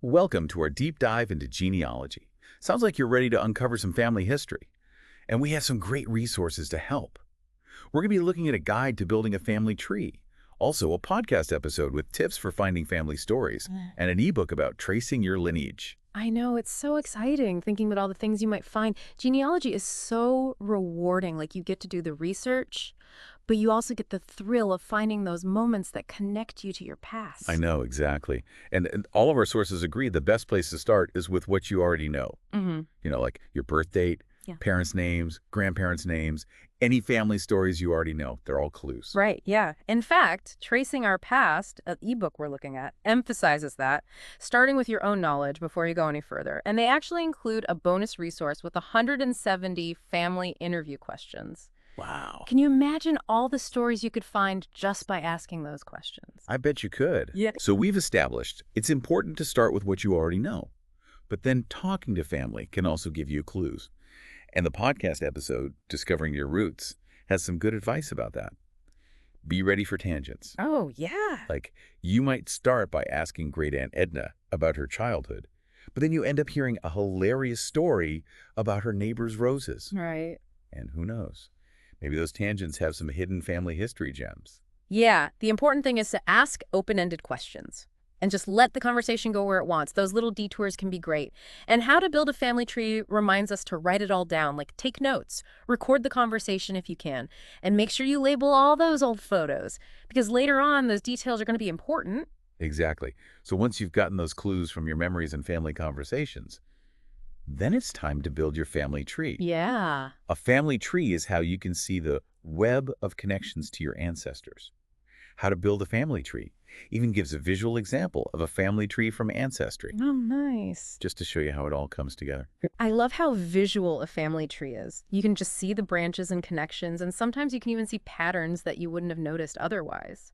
Welcome to our deep dive into genealogy. Sounds like you're ready to uncover some family history. And we have some great resources to help. We're going to be looking at a guide to building a family tree, also a podcast episode with tips for finding family stories, and an ebook about tracing your lineage. I know, it's so exciting thinking about all the things you might find. Genealogy is so rewarding. Like, you get to do the research, but you also get the thrill of finding those moments that connect you to your past. I know, exactly. And all of our sources agree the best place to start is with what you already know. Like your birth date, Yeah. parents' names, grandparents' names, any family stories you already know. They're all clues. Right, yeah. In fact, Tracing Our Past, an ebook we're looking at, emphasizes that, starting with your own knowledge before you go any further. And they actually include a bonus resource with 170 family interview questions. Wow. Can you imagine all the stories you could find just by asking those questions? I bet you could. Yeah. So we've established it's important to start with what you already know, but then talking to family can also give you clues. And the podcast episode, Discovering Your Roots, has some good advice about that. Be ready for tangents. Oh, yeah. Like, you might start by asking Great Aunt Edna about her childhood, but then you end up hearing a hilarious story about her neighbor's roses. Right. And who knows? Maybe those tangents have some hidden family history gems. Yeah, the important thing is to ask open-ended questions and just let the conversation go where it wants. Those little detours can be great. And how to build a family tree reminds us to write it all down, like take notes, record the conversation if you can, and make sure you label all those old photos because later on those details are going to be important. Exactly. So once you've gotten those clues from your memories and family conversations, then it's time to build your family tree. Yeah. A family tree is how you can see the web of connections to your ancestors. How to build a family tree even gives a visual example of a family tree from Ancestry, Oh, nice. just to show you how it all comes together. I love how visual a family tree is. You can just see the branches and connections, and sometimes you can even see patterns that you wouldn't have noticed otherwise.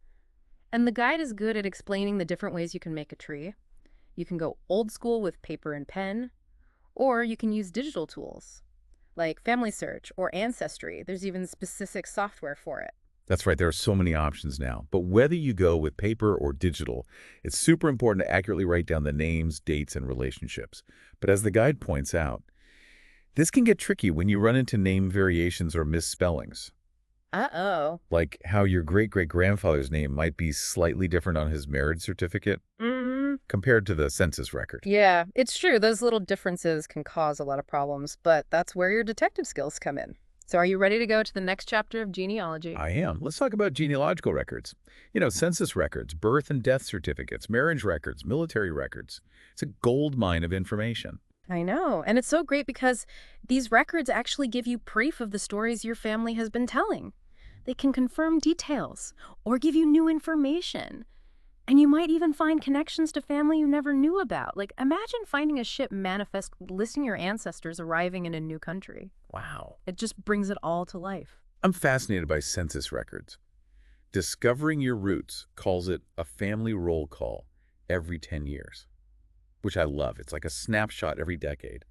And the guide is good at explaining the different ways you can make a tree. You can go old school with paper and pen, or you can use digital tools like Family Search or Ancestry. There's even specific software for it. That's right, there are so many options now. But whether you go with paper or digital, it's super important to accurately write down the names, dates, and relationships. But as the guide points out, this can get tricky when you run into name variations or misspellings. Uh-oh. Like how your great-great-grandfather's name might be slightly different on his marriage certificate compared to the census record. Yeah, it's true. Those little differences can cause a lot of problems, but that's where your detective skills come in. So are you ready to go to the next chapter of genealogy? I am. Let's talk about genealogical records. Census records, birth and death certificates, marriage records, military records. It's a gold mine of information. I know. And it's so great because these records actually give you proof of the stories your family has been telling. They can confirm details or give you new information. And you might even find connections to family you never knew about. Like, imagine finding a ship manifest listing your ancestors arriving in a new country. Wow. It just brings it all to life. I'm fascinated by census records. Discovering Your Roots calls it a family roll call every 10 years, which I love. It's like a snapshot every decade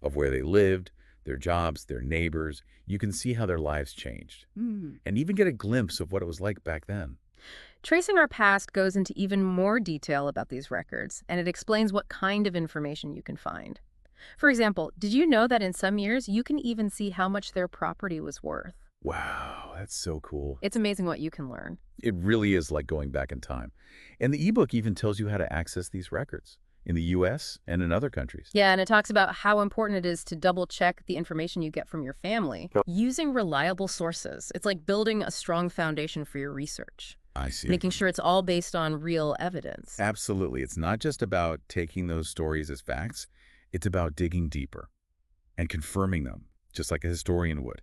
of where they lived, their jobs, their neighbors. You can see how their lives changed and even get a glimpse of what it was like back then. Tracing Our Past goes into even more detail about these records, and it explains what kind of information you can find. For example, did you know that in some years you can even see how much their property was worth? Wow, that's so cool. It's amazing what you can learn. It really is like going back in time. And the ebook even tells you how to access these records in the U.S. and in other countries. Yeah, and it talks about how important it is to double-check the information you get from your family using reliable sources. It's like building a strong foundation for your research. I see. Making sure it's all based on real evidence. Absolutely. It's not just about taking those stories as facts. It's about digging deeper and confirming them, just like a historian would.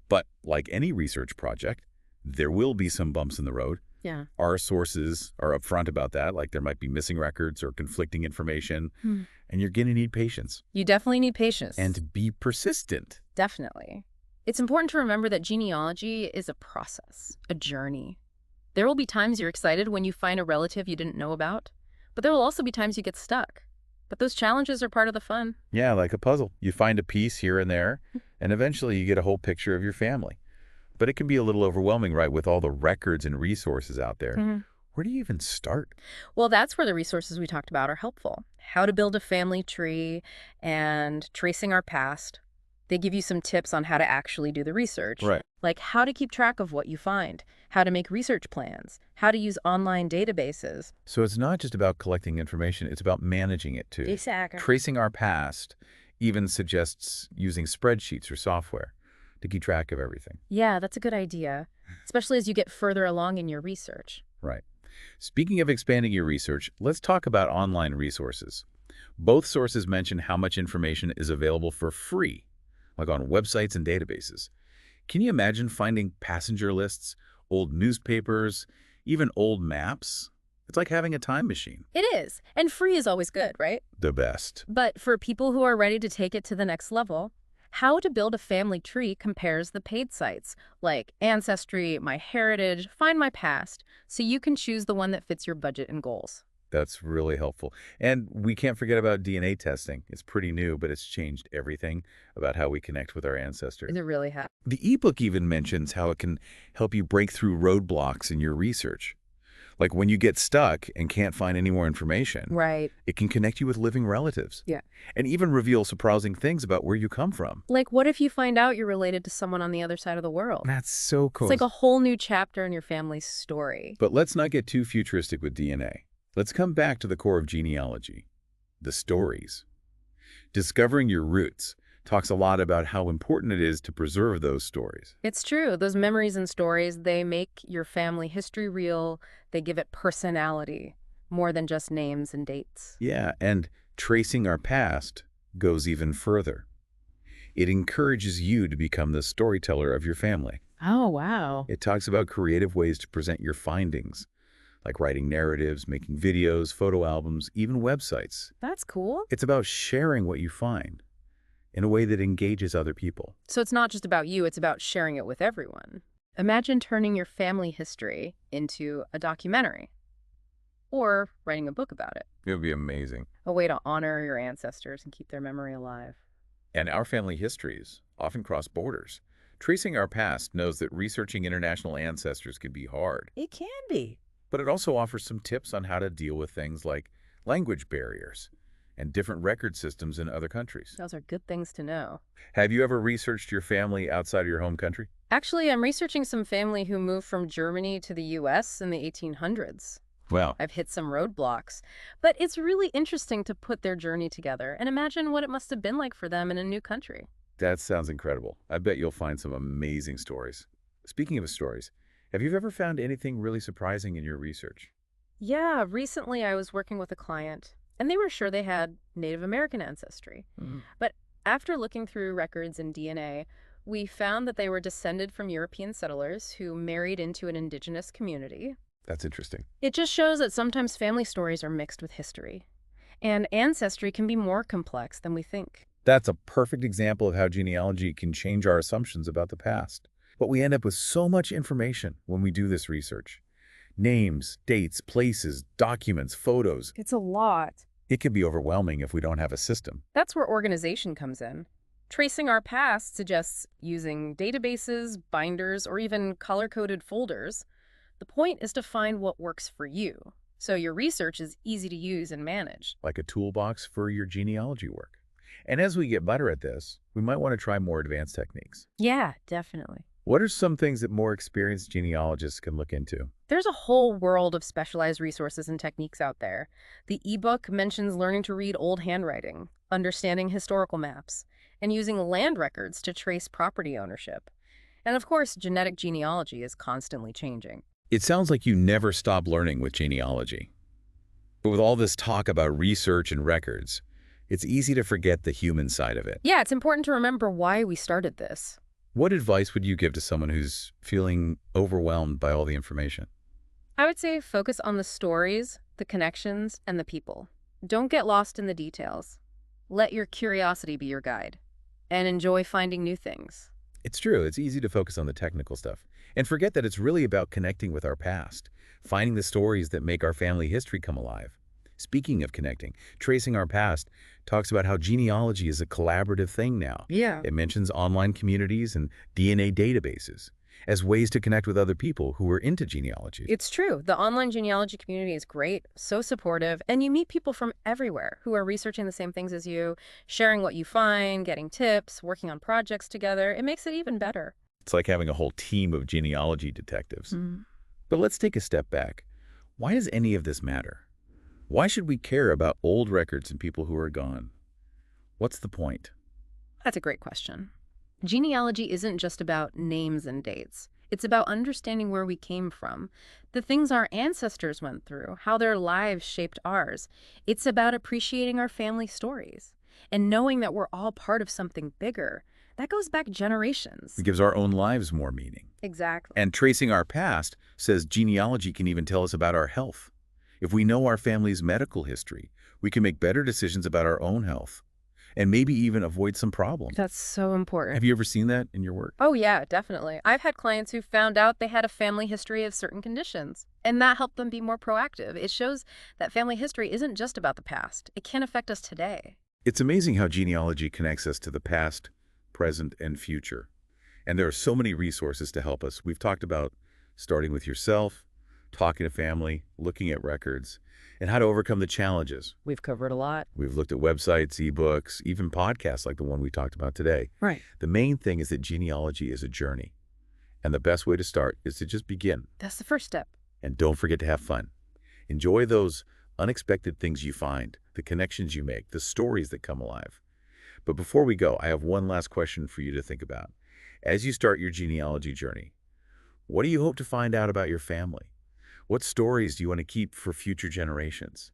But like any research project, there will be some bumps in the road. Yeah. Our sources are upfront about that, like there might be missing records or conflicting information, and you're going to need patience. You definitely need patience. And be persistent. Definitely. It's important to remember that genealogy is a process, a journey. There will be times you're excited when you find a relative you didn't know about, but there will also be times you get stuck. But those challenges are part of the fun. Yeah, like a puzzle. You find a piece here and there, and eventually you get a whole picture of your family. But it can be a little overwhelming, right, with all the records and resources out there. Where do you even start? Well, that's where the resources we talked about are helpful. How to build a family tree and tracing our past. They give you some tips on how to actually do the research, Right. like how to keep track of what you find, how to make research plans, how to use online databases. So it's not just about collecting information, it's about managing it too. Exactly. Tracing our past even suggests using spreadsheets or software to keep track of everything. Yeah, that's a good idea, especially as you get further along in your research. Right. Speaking of expanding your research, let's talk about online resources. Both sources mention how much information is available for free, like on websites and databases. Can you imagine finding passenger lists, old newspapers, even old maps? It's like having a time machine. It is. And free is always good, right? The best. But for people who are ready to take it to the next level, how to build a family tree compares the paid sites like Ancestry, MyHeritage, Find My Past, so you can choose the one that fits your budget and goals. That's really helpful. And we can't forget about DNA testing. It's pretty new, but it's changed everything about how we connect with our ancestors. It really has. The ebook even mentions how it can help you break through roadblocks in your research. Like when you get stuck and can't find any more information, Right. it can connect you with living relatives. Yeah. And even reveal surprising things about where you come from. Like, what if you find out you're related to someone on the other side of the world? That's so cool. It's like a whole new chapter in your family's story. But let's not get too futuristic with DNA. Let's come back to the core of genealogy, the stories. Discovering your roots talks a lot about how important it is to preserve those stories. It's true. Those memories and stories, they make your family history real. They give it personality, more than just names and dates. Yeah, and tracing our past goes even further. It encourages you to become the storyteller of your family. Oh, wow. It talks about creative ways to present your findings, like writing narratives, making videos, photo albums, even websites. That's cool. It's about sharing what you find in a way that engages other people. So it's not just about you, it's about sharing it with everyone. Imagine turning your family history into a documentary or writing a book about it, It would be amazing. a way to honor your ancestors and keep their memory alive. And our family histories often cross borders. Tracing our past knows that researching international ancestors can be hard, It can be. but it also offers some tips on how to deal with things like language barriers and different record systems in other countries. Those are good things to know. Have you ever researched your family outside of your home country? Actually, I'm researching some family who moved from Germany to the US in the 1800s. Wow. I've hit some roadblocks, but it's really interesting to put their journey together and imagine what it must have been like for them in a new country. That sounds incredible. I bet you'll find some amazing stories. Speaking of stories, have you ever found anything really surprising in your research? Yeah, recently I was working with a client, and they were sure they had Native American ancestry. But after looking through records and DNA, we found that they were descended from European settlers who married into an indigenous community. That's interesting. It just shows that sometimes family stories are mixed with history, and ancestry can be more complex than we think. That's a perfect example of how genealogy can change our assumptions about the past. But we end up with so much information when we do this research. Names, dates, places, documents, photos. It's a lot. It can be overwhelming if we don't have a system. That's where organization comes in. Tracing our past suggests using databases, binders, or even color-coded folders. The point is to find what works for you, so your research is easy to use and manage. Like a toolbox for your genealogy work. And as we get better at this, we might want to try more advanced techniques. Yeah, definitely. What are some things that more experienced genealogists can look into? There's a whole world of specialized resources and techniques out there. The ebook mentions learning to read old handwriting, understanding historical maps, and using land records to trace property ownership. And of course, genetic genealogy is constantly changing. It sounds like you never stop learning with genealogy. But with all this talk about research and records, it's easy to forget the human side of it. Yeah, it's important to remember why we started this. What advice would you give to someone who's feeling overwhelmed by all the information? I would say focus on the stories, the connections, and the people. Don't get lost in the details. Let your curiosity be your guide, and enjoy finding new things. It's true, it's easy to focus on the technical stuff and forget that it's really about connecting with our past, finding the stories that make our family history come alive. Speaking of connecting, tracing our past talks about how genealogy is a collaborative thing now. Yeah. It mentions online communities and DNA databases. as ways to connect with other people who are into genealogy. It's true. The online genealogy community is great, so supportive, and you meet people from everywhere who are researching the same things as you, sharing what you find, getting tips, working on projects together. It makes it even better. It's like having a whole team of genealogy detectives. Mm. But let's take a step back. Why does any of this matter? Why should we care about old records and people who are gone? What's the point? That's a great question. Genealogy isn't just about names and dates. It's about understanding where we came from, the things our ancestors went through, how their lives shaped ours. It's about appreciating our family stories and knowing that we're all part of something bigger. That goes back generations. It gives our own lives more meaning. Exactly. And tracing our past says genealogy can even tell us about our health. If we know our family's medical history, we can make better decisions about our own health and maybe even avoid some problems. That's so important. Have you ever seen that in your work? Oh, yeah, definitely. I've had clients who found out they had a family history of certain conditions, and that helped them be more proactive. It shows that family history isn't just about the past. It can affect us today. It's amazing how genealogy connects us to the past, present, and future. And there are so many resources to help us. We've talked about starting with yourself, talking to family, looking at records, and how to overcome the challenges. We've covered a lot. We've looked at websites, ebooks, even podcasts like the one we talked about today. Right. The main thing is that genealogy is a journey. And the best way to start is to just begin. That's the first step. And don't forget to have fun. Enjoy those unexpected things you find, the connections you make, the stories that come alive. But before we go, I have one last question for you to think about. As you start your genealogy journey, what do you hope to find out about your family? What stories do you want to keep for future generations?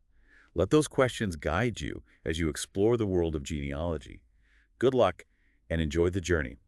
Let those questions guide you as you explore the world of genealogy. Good luck and enjoy the journey.